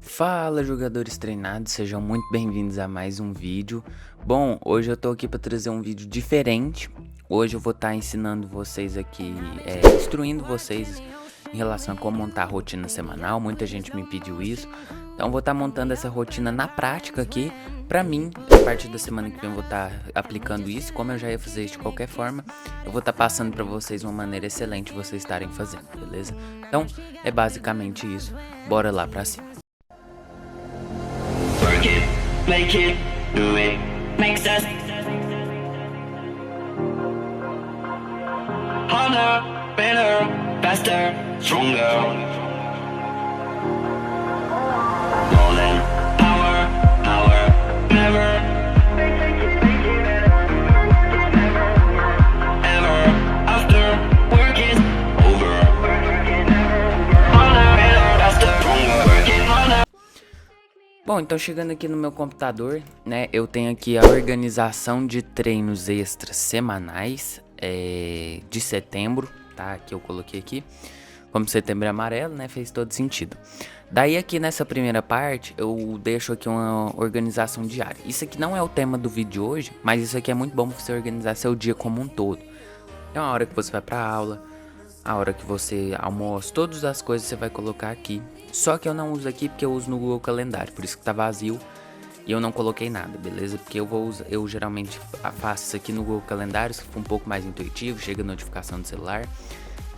Fala, jogadores treinados, sejam muito bem-vindos a mais um vídeo. Bom, hoje eu tô aqui para trazer um vídeo diferente. Hoje eu vou estar ensinando vocês aqui, instruindo vocês em relação a como montar a rotina semanal. Muita gente me pediu isso, então eu vou estar montando essa rotina na prática aqui. Pra mim, a partir da semana que vem eu vou estar aplicando isso. Como eu já ia fazer isso de qualquer forma, eu vou estar passando para vocês uma maneira excelente de vocês estarem fazendo, beleza? Então, é basicamente isso. Bora lá pra cima. Work it, make it, do it, makes us harder, better, faster, stronger. More than power, never, ever, after work is over. Harder, better, faster, stronger. Working harder. Bom, então chegando aqui no meu computador, né, eu tenho aqui a organização de treinos extras semanais de setembro, tá, que eu coloquei aqui, como setembro é amarelo, né, fez todo sentido. Daí aqui nessa primeira parte, eu deixo aqui uma organização diária. Isso aqui não é o tema do vídeo de hoje, mas isso aqui é muito bom pra você organizar seu dia como um todo. É uma hora que você vai pra aula, a hora que você almoça, todas as coisas você vai colocar aqui. Só que eu não uso aqui porque eu uso no Google Calendário, por isso que tá vazio e eu não coloquei nada, beleza? Porque eu geralmente faço isso aqui no Google Calendário, isso fica um pouco mais intuitivo, chega a notificação do celular,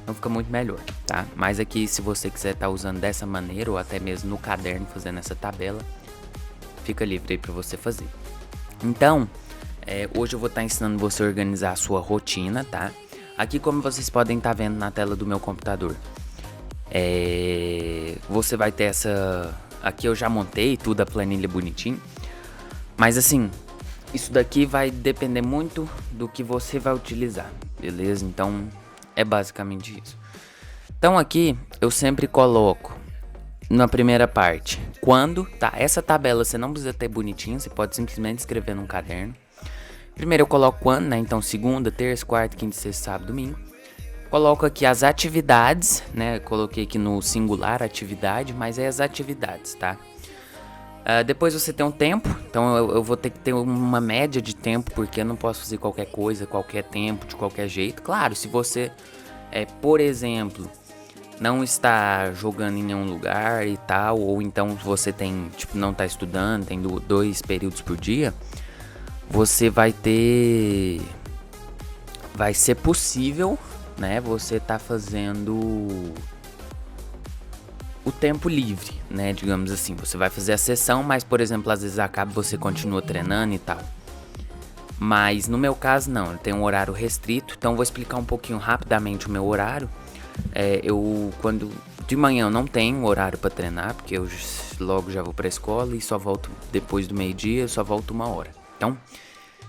então fica muito melhor, tá? Mas aqui, se você quiser estar usando dessa maneira ou até mesmo no caderno fazendo essa tabela, fica livre aí pra você fazer. Então, hoje eu vou estar ensinando você a organizar a sua rotina, tá? Aqui, como vocês podem estar vendo na tela do meu computador, você vai ter essa... Aqui eu já montei tudo, a planilha bonitinho. Mas assim, isso daqui vai depender muito do que você vai utilizar, beleza? Então, é basicamente isso. Então aqui, eu sempre coloco na primeira parte, quando, tá? Essa tabela você não precisa ter bonitinho, você pode simplesmente escrever num caderno. Primeiro eu coloco quando, né? Então segunda, terça, quarta, quinta, sexta, sábado, domingo. Coloco aqui as atividades, né? Coloquei aqui no singular atividade, mas é as atividades, tá? Depois você tem um tempo, então eu vou ter que ter uma média de tempo, porque eu não posso fazer qualquer coisa, qualquer tempo, de qualquer jeito. Claro, se você, por exemplo, não está jogando em nenhum lugar e tal, ou então você tem, tipo, não está estudando, tem 2 períodos por dia, você vai ser possível, né, você tá fazendo o tempo livre, né, digamos assim. Você vai fazer a sessão, mas, por exemplo, às vezes acaba você continua treinando e tal. Mas no meu caso não, eu tenho um horário restrito, então vou explicar um pouquinho rapidamente o meu horário. Quando de manhã eu não tenho horário para treinar, porque eu logo já vou pra escola e só volto depois do meio-dia, eu só volto 1 hora. Então,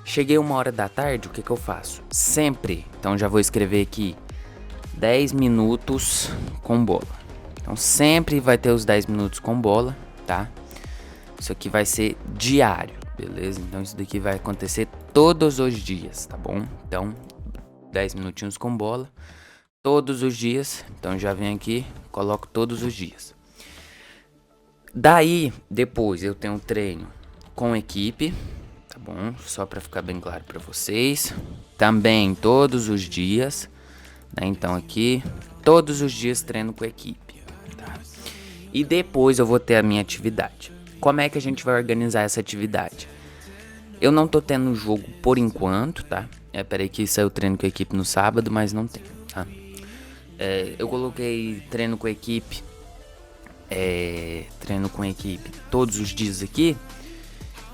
cheguei 1 hora da tarde, o que eu faço? Sempre, então já vou escrever aqui 10 minutos com bola. Então sempre vai ter os 10 minutos com bola, tá? Isso aqui vai ser diário, beleza? Então isso daqui vai acontecer todos os dias, tá bom? Então 10 minutinhos com bola, todos os dias. Então já venho aqui, coloco todos os dias. Daí, depois eu tenho um treino com equipe, tá bom? Só para ficar bem claro para vocês. Também todos os dias, né? Então aqui, todos os dias treino com equipe, tá? E depois eu vou ter a minha atividade. Como é que a gente vai organizar essa atividade? Eu não tô tendo jogo por enquanto, tá? Peraí que isso aí eu treino com a equipe no sábado, mas não tem, tá? Eu coloquei treino com a equipe, todos os dias aqui.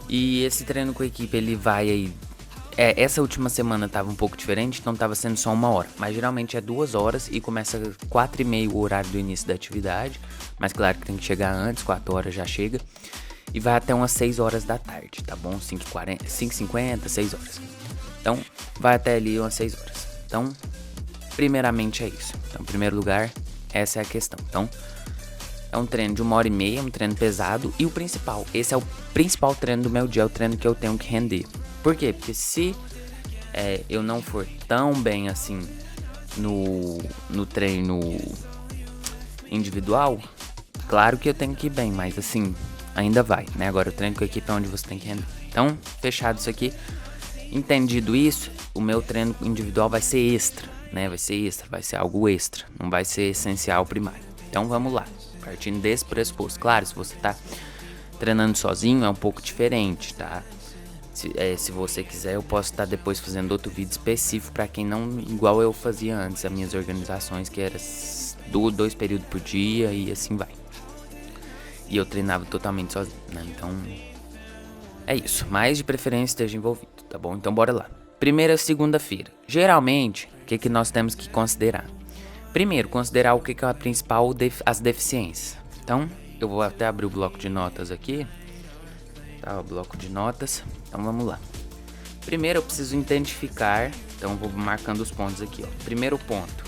E esse treino com a equipe, ele vai aí... essa última semana tava um pouco diferente, então tava sendo só 1 hora. Mas geralmente é 2 horas e começa 4h30 o horário do início da atividade. Mas claro que tem que chegar antes, 4 horas já chega. E vai até umas 6 horas da tarde, tá bom? 5h50, 6 horas. Então, vai até ali umas 6 horas. Então, primeiramente é isso. Então, em primeiro lugar, essa é a questão. Então, é um treino de 1h30, um treino pesado. E o principal, esse é o principal treino do meu dia, é o treino que eu tenho que render. Por quê? Porque se eu não for tão bem assim no treino individual, Claro que eu tenho que ir bem, mas assim, ainda vai, né? Agora o treino com a equipe é onde você tem que render. Então, fechado isso aqui. Entendido isso, o meu treino individual vai ser extra, né? Vai ser extra, vai ser algo extra. Não vai ser essencial primário. Então, vamos lá. Partindo desse pressuposto. Claro, se você tá treinando sozinho, é um pouco diferente, tá? Se você quiser, eu posso estar depois fazendo outro vídeo específico para quem não, igual eu fazia antes, as minhas organizações, que era 2 períodos por dia e assim vai. E eu treinava totalmente sozinho, né? Então, é isso. Mas de preferência esteja envolvido, tá bom? Então, bora lá. Primeira segunda-feira. Geralmente, o que nós temos que considerar? Primeiro, considerar o que é a principal, as deficiências. Então, eu vou até abrir o bloco de notas aqui. Tá, o bloco de notas. Então vamos lá. Primeiro eu preciso identificar. Então eu vou marcando os pontos aqui, ó. Primeiro ponto.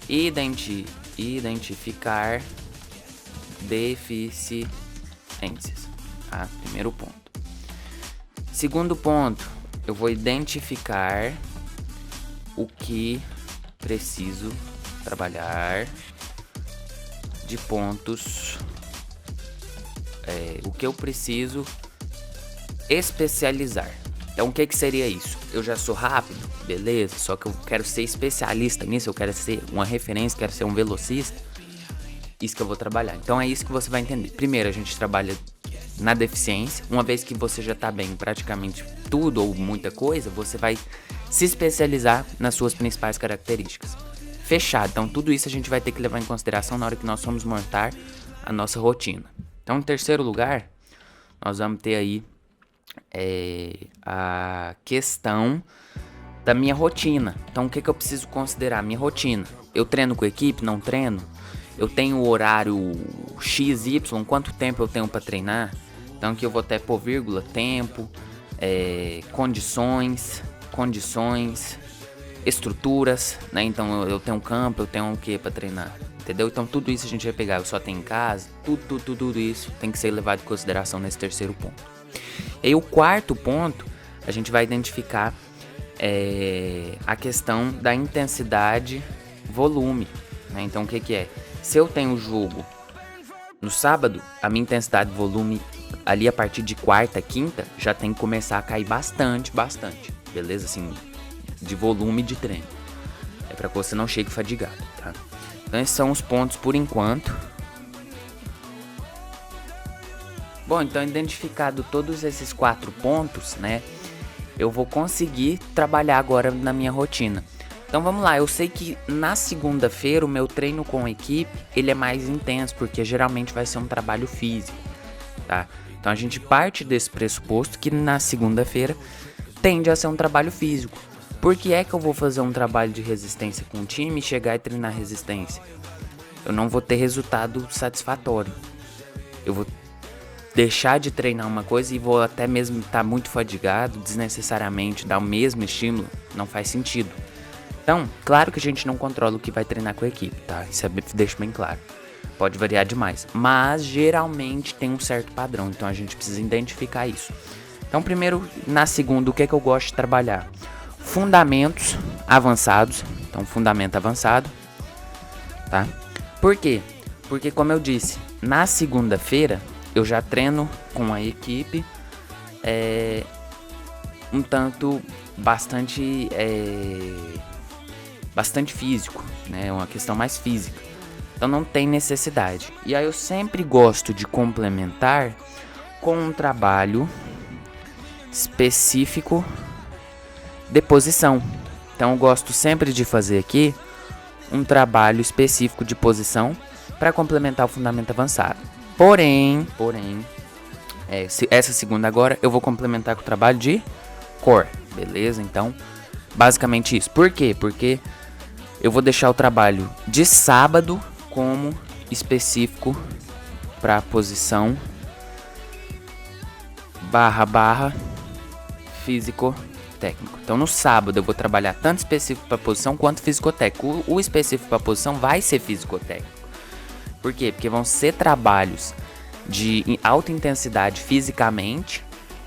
Identificar deficiências. Tá? Primeiro ponto. Segundo ponto. Eu vou identificar o que preciso trabalhar de pontos. O que eu preciso especializar. Então o que seria isso? Eu já sou rápido, beleza, só que eu quero ser especialista nisso, eu quero ser uma referência, quero ser um velocista. Isso que eu vou trabalhar. Então é isso que você vai entender. Primeiro a gente trabalha na deficiência. Uma vez que você já tá bem em praticamente tudo ou muita coisa, você vai se especializar nas suas principais características. Fechado. Então tudo isso a gente vai ter que levar em consideração na hora que nós formos montar a nossa rotina. Então, em terceiro lugar, nós vamos ter aí a questão da minha rotina. Então, o que eu preciso considerar? Minha rotina. Eu treino com a equipe? Não treino? Eu tenho o horário XY? Quanto tempo eu tenho para treinar? Então, aqui eu vou até pôr vírgula, tempo, condições, estruturas, né? Então, eu tenho um campo, eu tenho o que para treinar? Entendeu? Então tudo isso a gente vai pegar, eu só tenho em casa, tudo isso tem que ser levado em consideração nesse terceiro ponto. E o quarto ponto, a gente vai identificar a questão da intensidade, volume, né? Então o que é? Se eu tenho jogo no sábado, a minha intensidade, volume, ali a partir de quarta, quinta, já tem que começar a cair bastante, beleza? Assim, de volume de treino. É pra que você não chegue fadigado, tá? Então esses são os pontos por enquanto. Bom, então identificado todos esses 4 pontos, né? Eu vou conseguir trabalhar agora na minha rotina. Então vamos lá, eu sei que na segunda-feira o meu treino com a equipe, ele é mais intenso, porque geralmente vai ser um trabalho físico, tá? Então a gente parte desse pressuposto que na segunda-feira tende a ser um trabalho físico. Por que é que eu vou fazer um trabalho de resistência com o time e chegar e treinar resistência? Eu não vou ter resultado satisfatório. Eu vou deixar de treinar uma coisa e vou até mesmo estar muito fadigado, desnecessariamente dar o mesmo estímulo, não faz sentido. Então, claro que a gente não controla o que vai treinar com a equipe, tá? Isso deixa bem claro. Pode variar demais, mas geralmente tem um certo padrão, então a gente precisa identificar isso. Então, primeiro, na segunda, o que é que eu gosto de trabalhar? Fundamentos avançados. Então, fundamento avançado, tá? Por quê? Porque, como eu disse, na segunda-feira eu já treino com a equipe um tanto bastante físico, né? Uma questão mais física. Então não tem necessidade. E aí eu sempre gosto de complementar com um trabalho específico de posição. Então eu gosto sempre de fazer aqui um trabalho específico de posição para complementar o fundamento avançado. Porém, essa segunda agora eu vou complementar com o trabalho de core, beleza? Então, basicamente isso. Por quê? Porque eu vou deixar o trabalho de sábado como específico para posição / físico-técnico. Então, no sábado eu vou trabalhar tanto específico para posição quanto físico-técnico. O específico para posição vai ser físico-técnico. Por quê? Porque vão ser trabalhos de alta intensidade fisicamente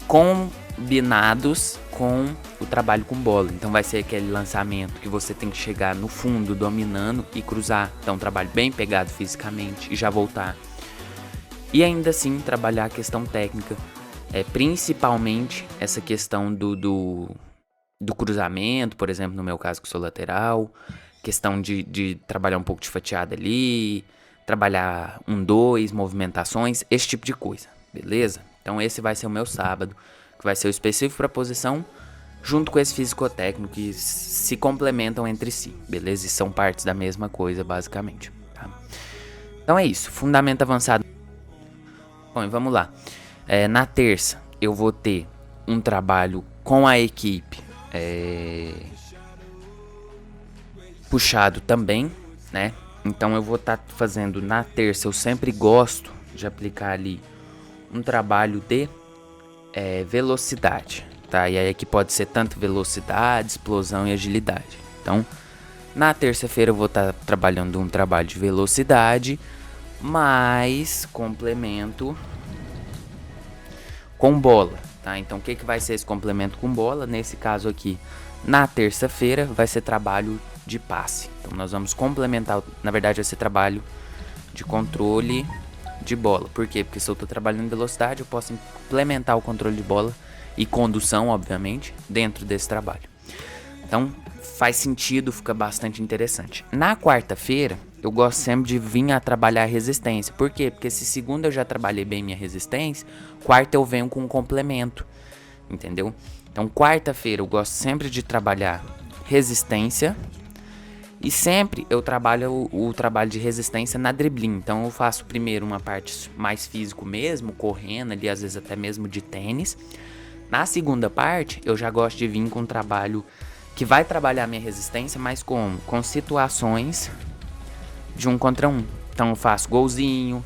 com combinados com o trabalho com bola. Então vai ser aquele lançamento que você tem que chegar no fundo dominando e cruzar. Então um trabalho bem pegado fisicamente e já voltar. E ainda assim trabalhar a questão técnica, principalmente essa questão do cruzamento, por exemplo, no meu caso que sou lateral, questão de trabalhar um pouco de fatiada ali, trabalhar 1-2, movimentações, esse tipo de coisa, beleza? Então esse vai ser o meu sábado, que vai ser o específico para posição, junto com esse físico-técnico, que se complementam entre si, beleza? E são partes da mesma coisa, basicamente, tá? Então é isso, fundamento avançado. Bom, e vamos lá. Na terça, eu vou ter um trabalho com a equipe puxado também, né? Então eu vou estar fazendo na terça, eu sempre gosto de aplicar ali um trabalho de velocidade, tá? E aí aqui pode ser tanto velocidade, explosão e agilidade. Então, na terça-feira eu vou estar trabalhando um trabalho de velocidade, mais complemento com bola, tá? Então o que vai ser esse complemento com bola? Nesse caso aqui, na terça-feira vai ser trabalho de passe. Então nós vamos complementar, na verdade vai ser trabalho de controle de bola. Por quê? Porque se eu tô trabalhando em velocidade, eu posso implementar o controle de bola e condução, obviamente, dentro desse trabalho. Então faz sentido, fica bastante interessante. Na quarta-feira, eu gosto sempre de vir a trabalhar a resistência. Por quê? Porque se segunda eu já trabalhei bem minha resistência, quarta eu venho com um complemento, entendeu? Então quarta-feira eu gosto sempre de trabalhar resistência e sempre eu trabalho o trabalho de resistência na dribbling. Então eu faço primeiro uma parte mais físico mesmo, correndo ali, às vezes até mesmo de tênis. Na segunda parte eu já gosto de vir com um trabalho que vai trabalhar minha resistência, mas com situações de 1 contra 1. Então eu faço golzinho,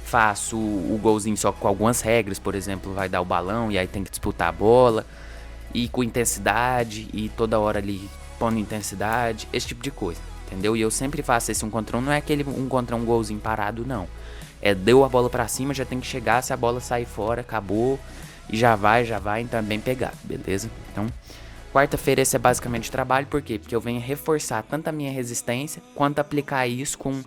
faço o golzinho só com algumas regras, por exemplo, vai dar o balão e aí tem que disputar a bola, e com intensidade, e toda hora ali pondo intensidade, esse tipo de coisa, entendeu? E eu sempre faço esse 1 contra 1, não é aquele 1 contra 1 golzinho parado, não. Deu a bola pra cima, já tem que chegar, se a bola sair fora, acabou, e já vai, então é bem pegado, beleza? Então, quarta-feira esse é basicamente o trabalho, por quê? Porque eu venho reforçar tanto a minha resistência, quanto aplicar isso com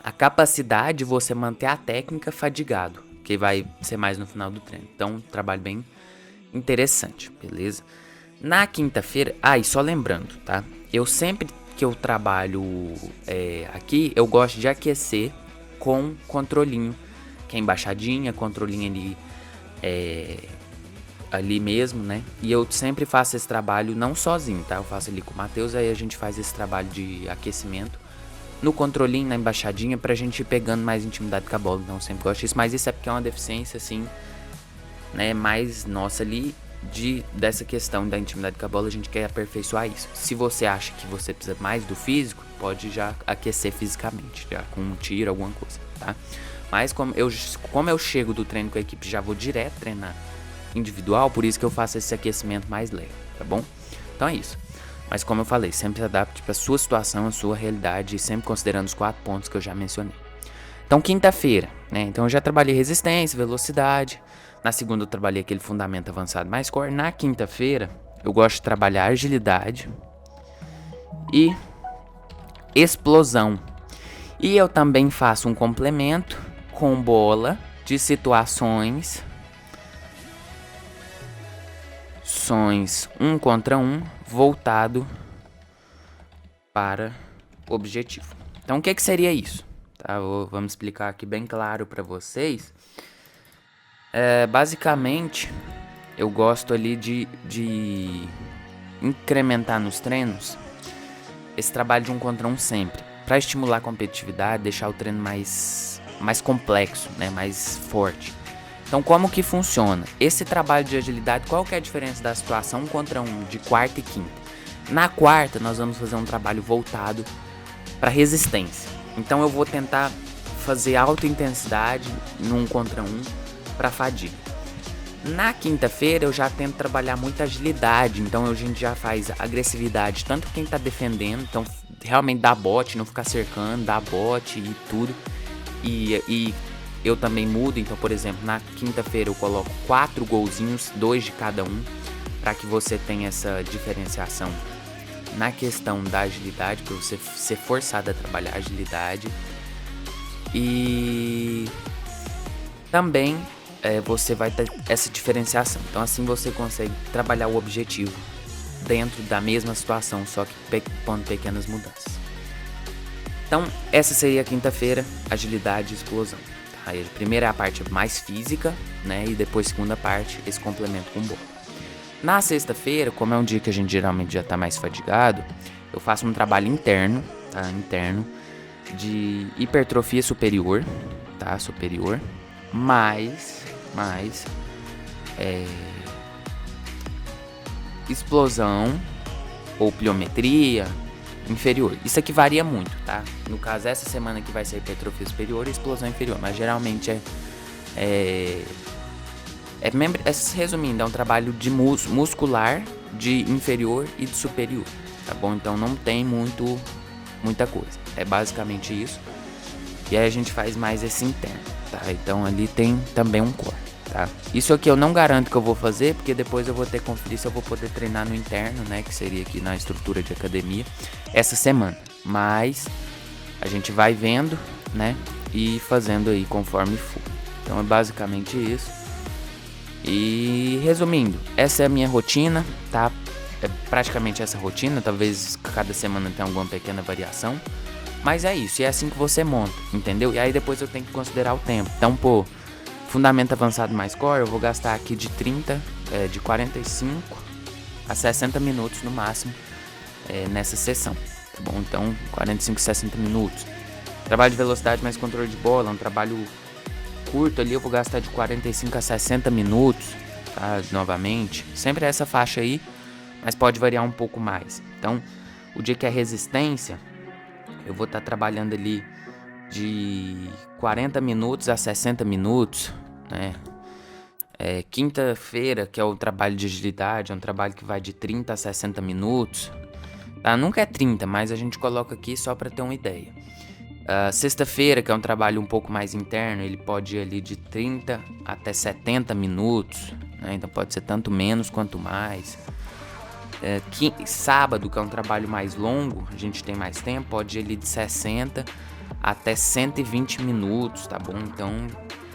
a capacidade de você manter a técnica fadigado, que vai ser mais no final do treino. Então, trabalho bem interessante, beleza? Na quinta-feira, e só lembrando, tá? Eu sempre que eu trabalho aqui, eu gosto de aquecer com controlinho, que é embaixadinha, controlinho ali mesmo, né? E eu sempre faço esse trabalho não sozinho, tá? Eu faço ali com o Matheus, aí a gente faz esse trabalho de aquecimento no controlinho, na embaixadinha, pra gente ir pegando mais intimidade com a bola. Então eu sempre gosto disso, mas isso é porque é uma deficiência, assim, né? Mais nossa ali, dessa questão da intimidade com a bola, a gente quer aperfeiçoar isso. Se você acha que você precisa mais do físico, pode já aquecer fisicamente, já com um tiro, alguma coisa, tá? Mas como eu chego do treino com a equipe, já vou direto treinar individual, por isso que eu faço esse aquecimento mais leve, tá bom? Então é isso. Mas como eu falei, sempre se adapte para a sua situação, a sua realidade, e sempre considerando os 4 pontos que eu já mencionei. Então quinta-feira, né? Então eu já trabalhei resistência, velocidade. Na segunda eu trabalhei aquele fundamento avançado mais core. Na quinta-feira eu gosto de trabalhar agilidade e explosão. E eu também faço um complemento com bola de situações 1 contra 1 voltado para o objetivo. Então o que seria isso? Tá? Vamos explicar aqui bem claro para vocês. Basicamente, eu gosto ali de incrementar nos treinos esse trabalho de 1 contra 1 sempre, para estimular a competitividade, deixar o treino mais complexo, né? Mais forte. Então como que funciona? Esse trabalho de agilidade, qual que é a diferença da situação 1 contra 1 de quarta e quinta? Na quarta nós vamos fazer um trabalho voltado para resistência. Então eu vou tentar fazer alta intensidade no 1 contra 1 para fadiga. Na quinta-feira eu já tento trabalhar muita agilidade, então a gente já faz agressividade, tanto quem tá defendendo, então realmente dá bote, não ficar cercando, dá bote e tudo. E eu também mudo. Então, por exemplo, na quinta-feira eu coloco 4 golzinhos, 2 de cada um, para que você tenha essa diferenciação na questão da agilidade, para você ser forçado a trabalhar agilidade. E também você vai ter essa diferenciação. Então assim você consegue trabalhar o objetivo dentro da mesma situação, só que pondo pequenas mudanças. Então essa seria a quinta-feira, agilidade e explosão. Tá? A primeira é a parte mais física, né? E depois a segunda parte, esse complemento com bola. Na sexta-feira, como é um dia que a gente geralmente já tá mais fadigado, eu faço um trabalho interno, tá? Interno, de hipertrofia superior, tá? Superior, mais explosão ou pliometria inferior. Isso aqui varia muito, tá? No caso, essa semana que vai ser hipertrofia superior e explosão inferior, mas geralmente resumindo, é um trabalho de muscular, de inferior e de superior, tá bom? Então não tem muita coisa, é basicamente isso. E aí a gente faz mais esse interno, tá? Então ali tem também um core, tá? Isso aqui eu não garanto que eu vou fazer, porque depois eu vou ter que conferir se eu vou poder treinar no interno, né? Que seria aqui na estrutura de academia, essa semana. Mas a gente vai vendo, né? E fazendo aí conforme for. Então é basicamente isso. E resumindo, essa é a minha rotina, tá? É praticamente essa rotina, talvez cada semana tenha alguma pequena variação. Mas é isso, e é assim que você monta, entendeu? E aí depois eu tenho que considerar o tempo. Então, fundamento avançado mais core, eu vou gastar aqui de 45 a 60 minutos no máximo nessa sessão, tá bom? Então, 45 a 60 minutos. Trabalho de velocidade mais controle de bola, um trabalho curto ali, eu vou gastar de 45 a 60 minutos, tá? Novamente, sempre essa faixa aí, mas pode variar um pouco mais. Então, o dia que é resistência, eu vou estar trabalhando ali de 40 minutos a 60 minutos, né? Quinta-feira, que é o trabalho de agilidade, é um trabalho que vai de 30 a 60 minutos, tá? Nunca é 30, mas a gente coloca aqui só para ter uma ideia. Sexta-feira, que é um trabalho um pouco mais interno, ele pode ir ali de 30 até 70 minutos, né? Então pode ser tanto menos quanto mais. Sábado, que é um trabalho mais longo, a gente tem mais tempo, pode ir ali de 60 até 120 minutos, tá bom? Então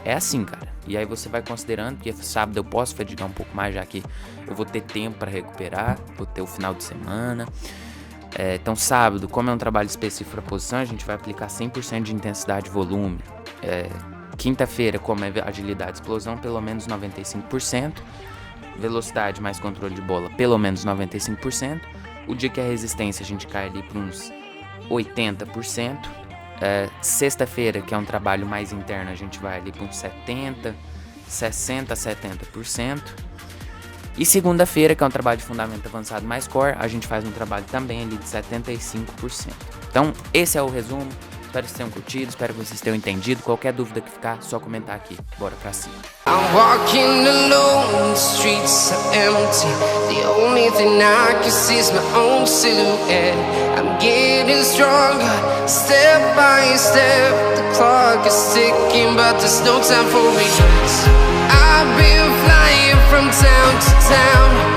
é assim, cara. E aí você vai considerando, porque sábado eu posso fadigar um pouco mais, já que eu vou ter tempo para recuperar, vou ter o final de semana. Então sábado, como é um trabalho específico para posição, a gente vai aplicar 100% de intensidade e volume. Quinta-feira, como é agilidade e explosão, pelo menos 95%. Velocidade mais controle de bola, pelo menos 95%. O dia que é resistência, a gente cai ali para uns 80%. Sexta-feira, que é um trabalho mais interno, a gente vai ali para uns 60% a 70%. E segunda-feira, que é um trabalho de fundamento avançado mais core, a gente faz um trabalho também ali de 75%. Então, esse é o resumo. Espero que vocês tenham curtido, espero que vocês tenham entendido. Qualquer dúvida que ficar, só comentar aqui. Bora pra cima. I'm walking alone, the streets are empty. The only thing I can see is my own silhouette. I'm getting stronger, step by step. The clock is ticking, but there's no time for regrets. I've been flying from town to town.